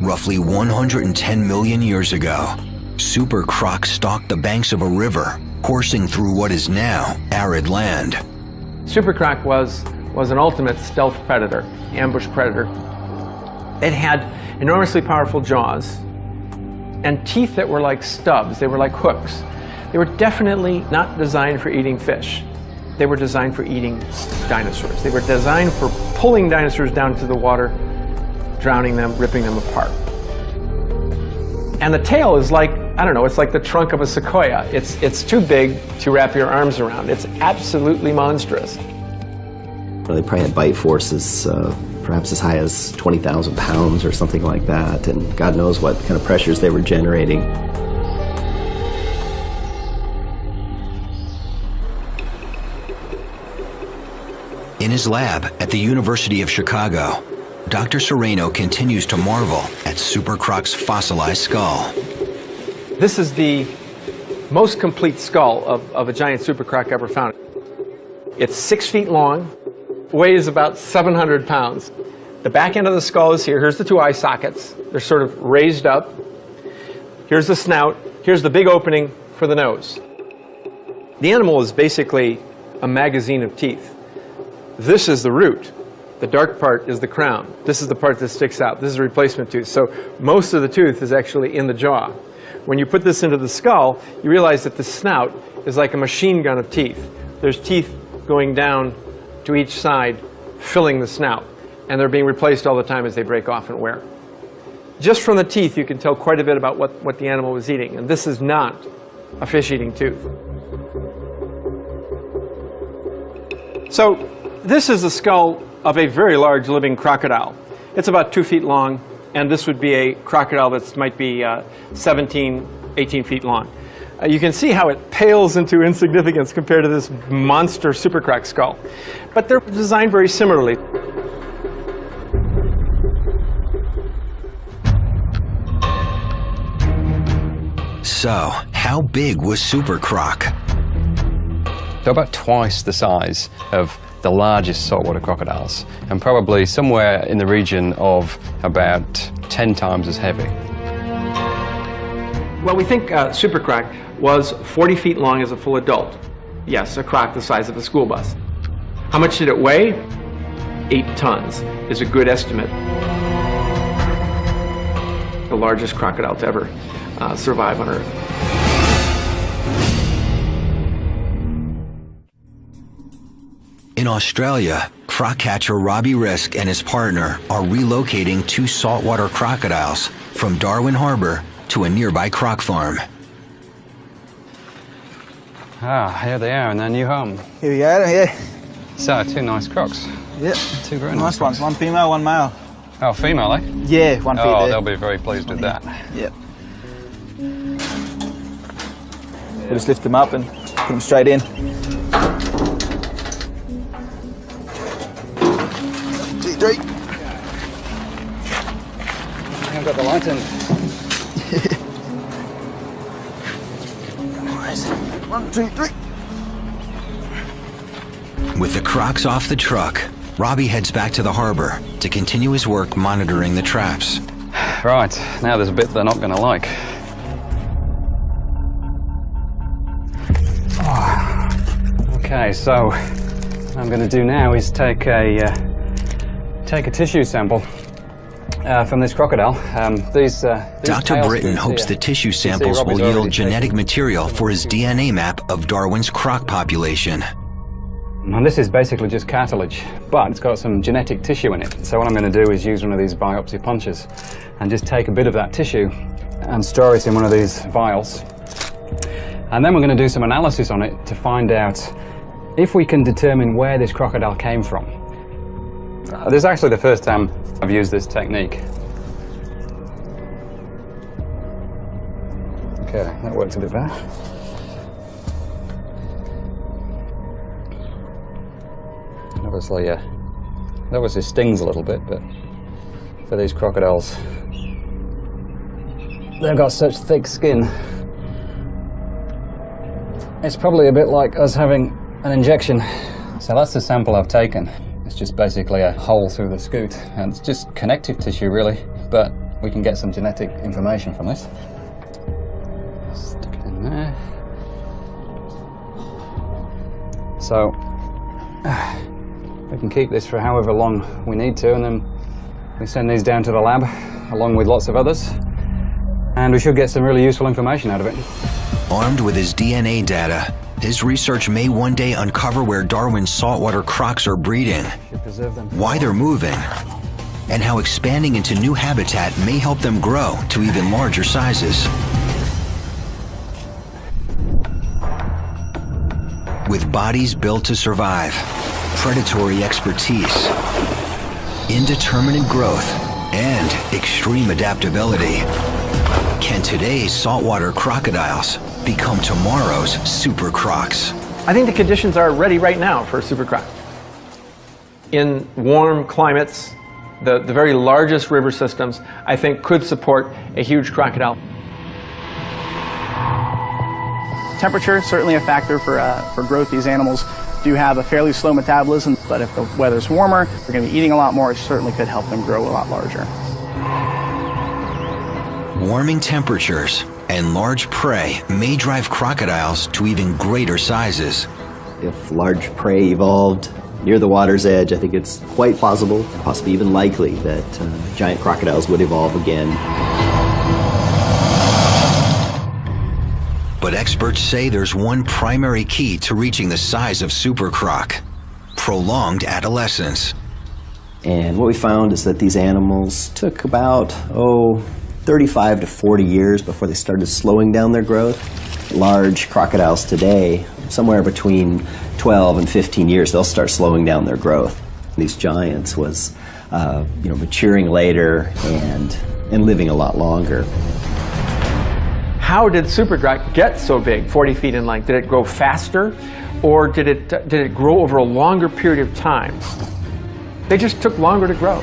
Roughly 110 million years ago, Super Croc stalked the banks of a river, coursing through what is now arid land. Super Croc was an ultimate stealth predator, ambush predator. It had enormously powerful jaws and teeth that were like stubs. They were like hooks. They were definitely not designed for eating fish. They were designed for eating dinosaurs. They were designed for pulling dinosaurs down to the water, drowning them, ripping them apart. And the tail is like, I don't know, it's like the trunk of a sequoia. It's too big to wrap your arms around. It's absolutely monstrous. They probably had bite forces perhaps as high as 20,000 pounds or something like that, and God knows what kind of pressures they were generating. In his lab at the University of Chicago, Dr. Sereno continues to marvel at Super Croc's fossilized skull. This is the most complete skull of a giant Super Croc ever found. It's 6 feet long, weighs about 700 pounds. The back end of the skull is here. Here's the two eye sockets. They're sort of raised up. Here's the snout. Here's the big opening for the nose. The animal is basically a magazine of teeth. This is the root. The dark part is the crown. This is the part that sticks out. This is a replacement tooth. So most of the tooth is actually in the jaw. When you put this into the skull, you realize that the snout is like a machine gun of teeth. There's teeth going down to each side, filling the snout. And they're being replaced all the time as they break off and wear. Just from the teeth, you can tell quite a bit about what the animal was eating. And this is not a fish-eating tooth. So this is the skull of a very large living crocodile. It's about 2 feet long, and this would be a crocodile that might be 17, 18 feet long. You can see how it pales into insignificance compared to this monster Super Croc skull. But they're designed very similarly. So, how big was Super Croc? They're about twice the size of the largest saltwater crocodiles, and probably somewhere in the region of about 10 times as heavy. Well, we think Super Croc was 40 feet long as a full adult. Yes, a croc the size of a school bus. How much did it weigh? 8 tons is a good estimate. The largest crocodile to ever survive on Earth. In Australia, croc catcher Robbie Risk and his partner are relocating 2 saltwater crocodiles from Darwin Harbour to a nearby croc farm. Ah, here they are in their new home. Here we go, yeah. So, 2 nice crocs. Yep. 2 very nice ones. One female, one male. Oh, female, eh? Yeah, one female. Oh, they'll be very pleased with that. Yep. We'll just lift them up and put them straight in. 2, 3. I've got the light in. Nice. 1, 2, 3. With the crocs off the truck, Robbie heads back to the harbour to continue his work monitoring the traps. Right, now there's a bit they're not going to like. Okay, so what I'm going to do now is take a tissue sample from this crocodile. These Dr. Britton hopes the tissue samples will yield genetic material for his DNA map of Darwin's croc population. And this is basically just cartilage, but it's got some genetic tissue in it. So what I'm going to do is use one of these biopsy punches and just take a bit of that tissue and store it in one of these vials. And then we're going to do some analysis on it to find out if we can determine where this crocodile came from. This is actually the first time I've used this technique. Okay, that worked a bit better. Obviously stings a little bit, but for these crocodiles, they've got such thick skin. It's probably a bit like us having an injection. So that's the sample I've taken. It's just basically a hole through the scoot, and it's just connective tissue really, but we can get some genetic information from this. Stick it in there. So we can keep this for however long we need to, and then we send these down to the lab along with lots of others, and we should get some really useful information out of it. Armed with his DNA data, his research may one day uncover where Darwin's saltwater crocs are breeding, why they're moving, and how expanding into new habitat may help them grow to even larger sizes. With bodies built to survive, predatory expertise, indeterminate growth, and extreme adaptability, can today's saltwater crocodiles become tomorrow's super crocs? I think the conditions are ready right now for a super croc. In warm climates, the very largest river systems, I think, could support a huge crocodile. Temperature is certainly a factor for growth. These animals do have a fairly slow metabolism, but if the weather's warmer, they're going to be eating a lot more. It certainly could help them grow a lot larger. Warming temperatures and large prey may drive crocodiles to even greater sizes. If large prey evolved near the water's edge, I think it's quite plausible, possibly even likely, that giant crocodiles would evolve again. But experts say there's one primary key to reaching the size of super croc: prolonged adolescence. And what we found is that these animals took about, 35 to 40 years before they started slowing down their growth. Large crocodiles today, somewhere between 12 and 15 years, they'll start slowing down their growth. These giants was, maturing later and living a lot longer. How did super croc get so big, 40 feet in length? Did it grow faster, or did it grow over a longer period of time? They just took longer to grow.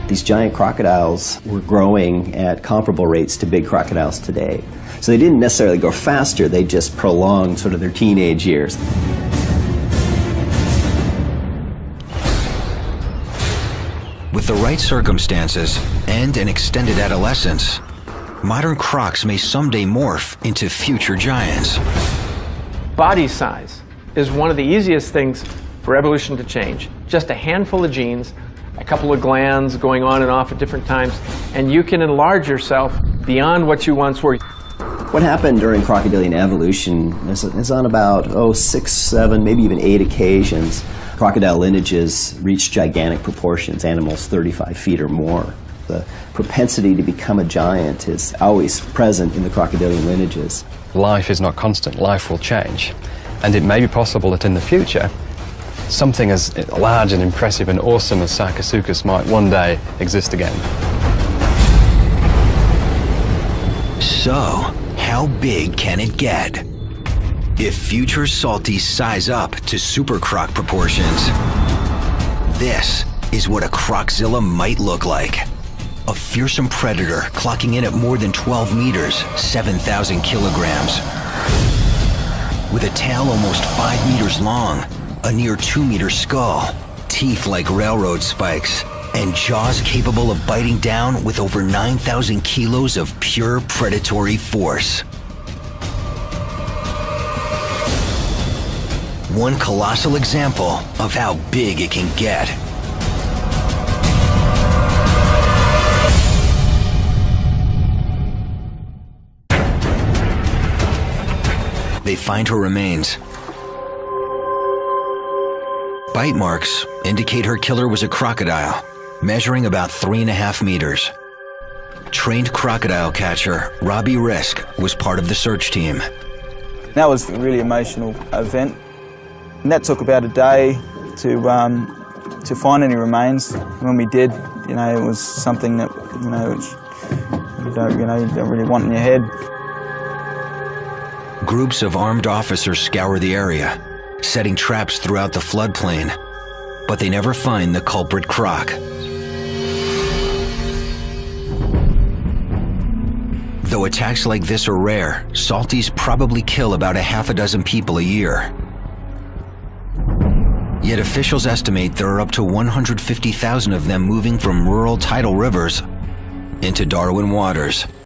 These giant crocodiles were growing at comparable rates to big crocodiles today. So they didn't necessarily grow faster, they just prolonged sort of their teenage years. With the right circumstances and an extended adolescence, modern crocs may someday morph into future giants. Body size is one of the easiest things for evolution to change. Just a handful of genes, a couple of glands going on and off at different times, and you can enlarge yourself beyond what you once were. What happened during crocodilian evolution is on about 6, 7, maybe even 8 occasions. Crocodile lineages reach gigantic proportions, animals 35 feet or more. The propensity to become a giant is always present in the crocodilian lineages. Life is not constant, life will change. And it may be possible that in the future, something as large and impressive and awesome as Sarcosuchus might one day exist again. So, how big can it get? If future salties size up to super croc proportions, this is what a croczilla might look like. A fearsome predator clocking in at more than 12 meters, 7,000 kilograms. With a tail almost 5 meters long, a near 2-meter skull, teeth like railroad spikes, and jaws capable of biting down with over 9,000 kilos of pure predatory force. One colossal example of how big it can get. They find her remains. Bite marks indicate her killer was a crocodile, measuring about 3.5 meters. Trained crocodile catcher Robbie Risk was part of the search team. That was a really emotional event. And that took about a day to find any remains. When we did, it was something that you don't really want in your head. Groups of armed officers scour the area, setting traps throughout the floodplain, but they never find the culprit croc. Though attacks like this are rare, salties probably kill about 6 people a year. Yet officials estimate there are up to 150,000 of them moving from rural tidal rivers into Darwin waters.